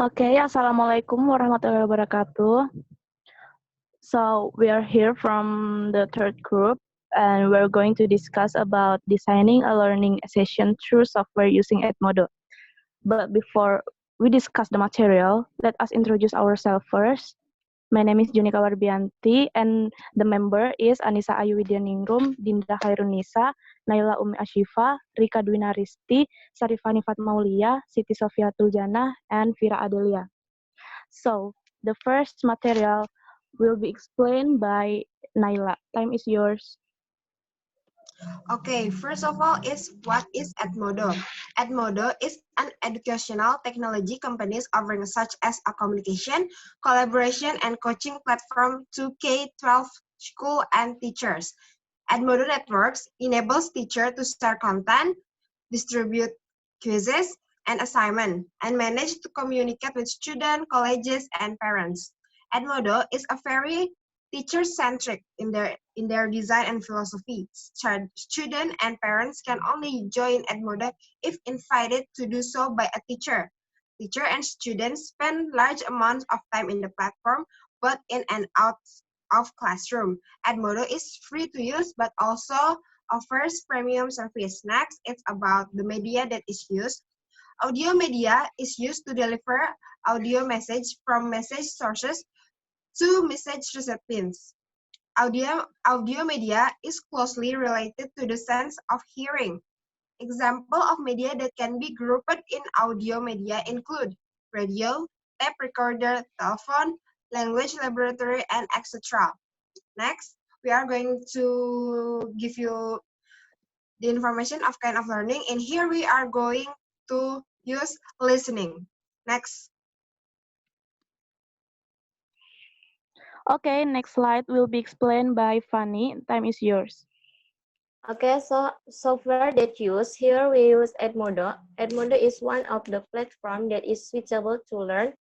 Okay, Assalamualaikum warahmatullahi wabarakatuh. So we are here from the third group and we're going to discuss about designing a learning session through software using Edmodo. But before we discuss the material, let us introduce ourselves first. My name is Junika Warbianti and the member is Anissa Ayu Widyaningrum, Dinda Khairunisa, Naila Umi Ashifa, Rika Dwinaristi, Sarifani Fatmaulia, Siti Sofia Tuljana, and Vira Adelia. So, the first material will be explained by Naila. Time is yours. Okay, first of all, what is Edmodo? Edmodo is an educational technology company offering such as a communication, collaboration, and coaching platform to K-12 school and teachers. Edmodo Networks enables teachers to share content, distribute quizzes and assignments, and manage to communicate with students, colleges, and parents. Edmodo is a very teacher-centric in their design and philosophy. Students and parents can only join Edmodo if invited to do so by a teacher. Teacher and students spend large amounts of time in the platform, both in and out of classroom. Edmodo is free to use, but also offers premium service. Next, it's about the media that is used. Audio media is used to deliver audio message from message sources to message recipients. Audio media is closely related to the sense of hearing. Example of media that can be grouped in audio media include radio, tape recorder, telephone, language laboratory, and etc. Next, we are going to give you the information of kind of learning, and here we are going to use listening. Next. Okay, next slide will be explained by Fanny. Time is yours. Okay, so software that use here we use Edmodo. Edmodo is one of the platform that is suitable to learn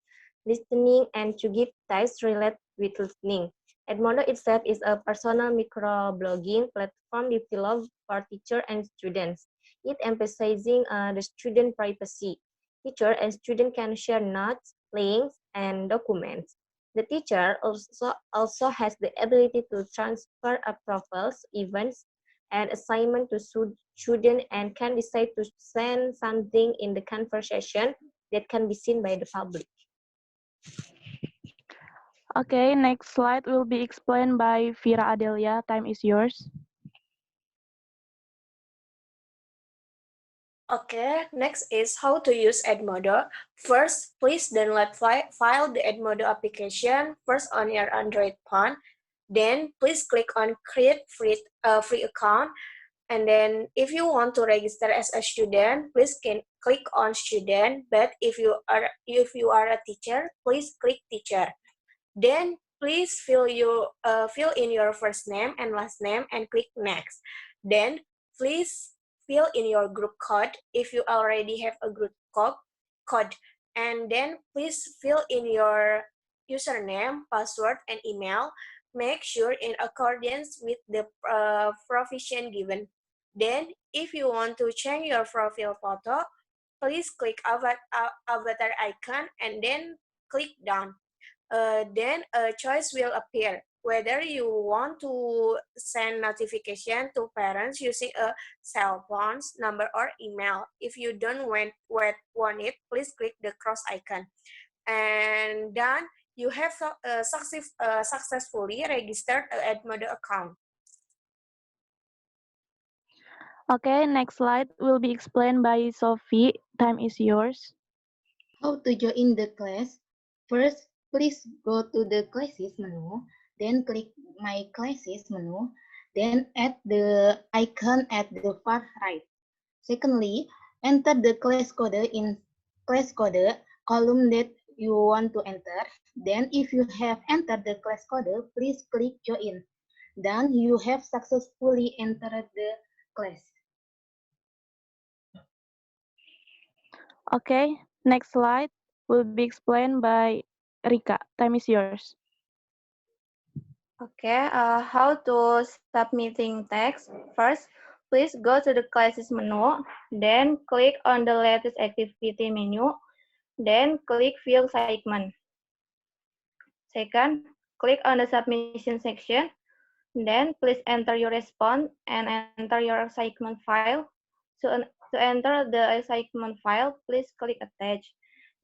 listening and to give tasks related with listening. Edmodo itself is a personal microblogging platform developed for teachers and students. It emphasizing the student privacy. Teacher and student can share notes, links, and documents. The teacher also has the ability to transfer profiles, events, and assignment to student and can decide to send something in the conversation that can be seen by the public. Okay, next slide will be explained by Vira Adelia. Time is yours. Okay, next is how to use Edmodo. First, please download file the Edmodo application first on your Android phone. Then please click on create free account. And then if you want to register as a student, please click on student. But if you are a teacher, please click teacher. Then please fill in your first name and last name and click next. Then please fill in your group code if you already have a group code. And then please fill in your username, password, and email. Make sure in accordance with the provision given. Then if you want to change your profile photo, please click avatar icon and then click done. Then a choice will appear whether you want to send notification to parents using a cell phone's number or email. If you don't want it, please click the cross icon. And then you have successfully registered an Edmodo account. Okay, next slide will be explained by Sophie. Time is yours. How to join the class? First, please go to the classes menu, then click my classes menu, then add the icon at the far right. Secondly, enter the class code in class code column that you want to enter. Then if you have entered the class code, please click join. Then you have successfully entered the class. Okay, next slide will be explained by Rika. Time is yours. Okay, how to submitting text. First, please go to the classes menu, then click on the latest activity menu. then click View Assignment. Second, click on the submission section. Then please enter your response and enter your assignment file. To enter the assignment file, please click Attach.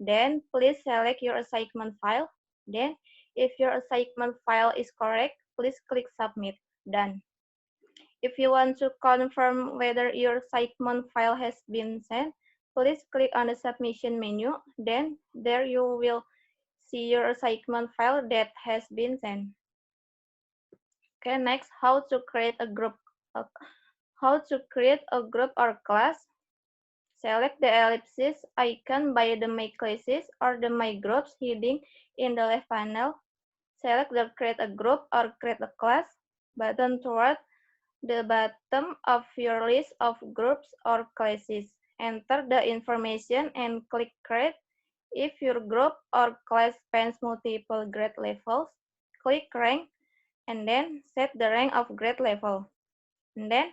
Then please select your assignment file. Then, if your assignment file is correct, please click Submit. Done. If you want to confirm whether your assignment file has been sent, please click on the submission menu. Then there you will see your assignment file that has been sent. Okay, next, how to create a group. How to create a group or class. Select the ellipsis icon by the My Classes or the My Groups heading in the left panel. Select the Create a Group or Create a Class button toward the bottom of your list of groups or classes. Enter the information and click Create. If your group or class spans multiple grade levels, click Rank and then set the rank of grade level. And then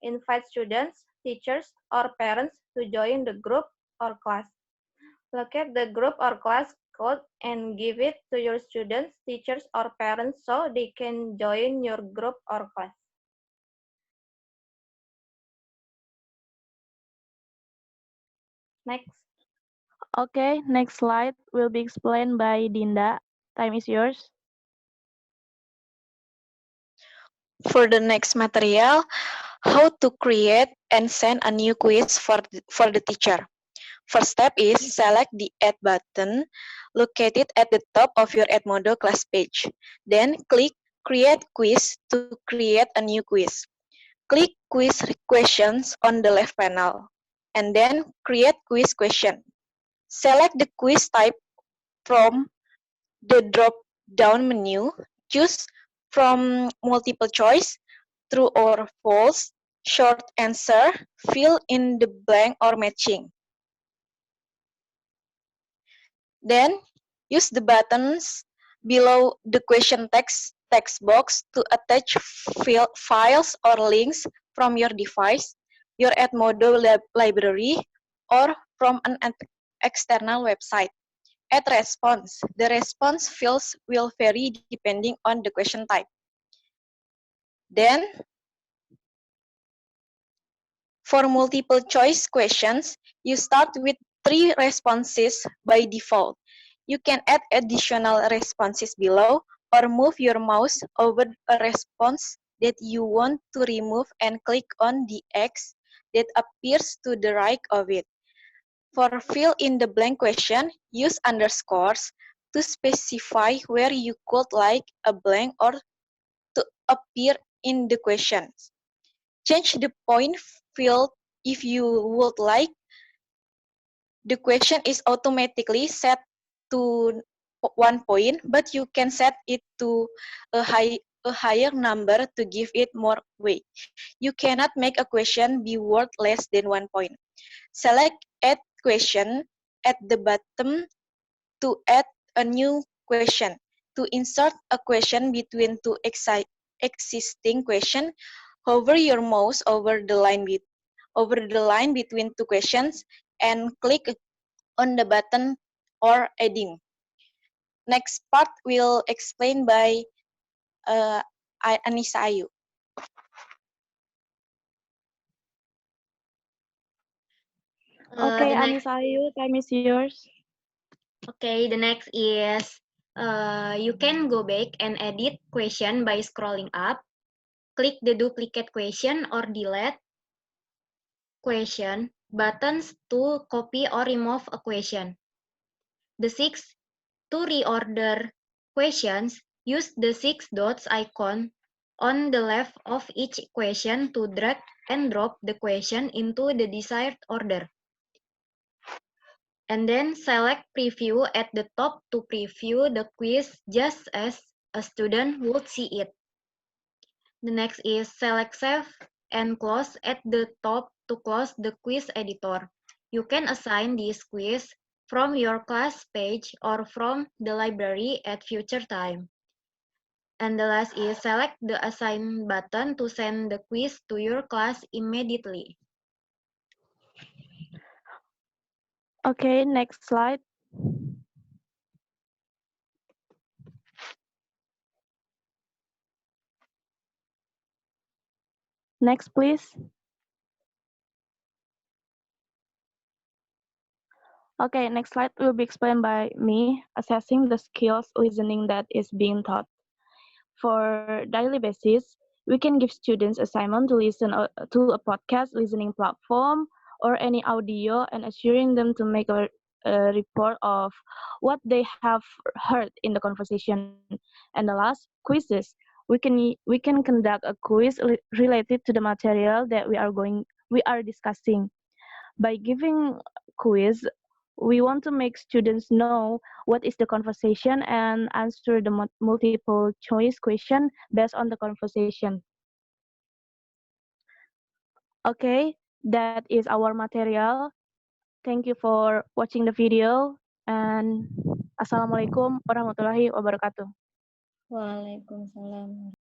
invite students, teachers, or parents to join the group or class. Locate the group or class code and give it to your students, teachers, or parents so they can join your group or class. Next. Okay, next slide will be explained by Dinda. Time is yours. For the next material, how to create and send a new quiz for the teacher. First step is select the Add button located at the top of your Edmodo class page. Then click Create Quiz to create a new quiz. Click Quiz Questions on the left panel, and then create quiz question. Select the quiz type from the drop-down menu. Choose from multiple choice, true or false, short answer, fill in the blank or matching. Then, use the buttons below the question text box to attach files or links from your device, your Edmodo library, or from an external website. Add response. The response fields will vary depending on the question type. Then, for multiple choice questions, you start with 3 responses by default. You can add additional responses below or move your mouse over a response that you want to remove and click on the X that appears to the right of it. For fill in the blank question, use underscores to specify where you could like a blank or to appear in the questions. Change the point field if you would like. The question is automatically set to 1 point, but you can set it to a higher number to give it more weight. You cannot make a question be worth less than 1 point. Select Add Question at the bottom to add a new question. To insert a question between two existing questions, hover your mouse over the line between two questions and click on the button or adding. Next part will explain by Anissa Ayu. Okay, Anissa Ayu, time is yours. Okay, the next is you can go back and edit question by scrolling up. Click the duplicate question or delete question buttons to copy or remove a question. The 6 to reorder questions, use the 6 dots icon on the left of each question to drag and drop the question into the desired order. And then select preview at the top to preview the quiz just as a student would see it. The next is select save and close at the top to close the quiz editor. You can assign this quiz from your class page or from the library at future time. And the last is select the assign button to send the quiz to your class immediately. Okay, next slide. Next, please. Okay, next slide will be explained by me, assessing the skills listening that is being taught. For daily basis, we can give students assignment to listen to a podcast listening platform or any audio and assuring them to make a report of what they have heard in the conversation. And the last, quizzes. We can conduct a quiz related to the material that we are discussing. By giving quiz, we want to make students know what is the conversation and answer the multiple choice question based on the conversation. Okay, that is our material. Thank you for watching the video and Assalamualaikum warahmatullahi wabarakatuh. Waalaikumsalam.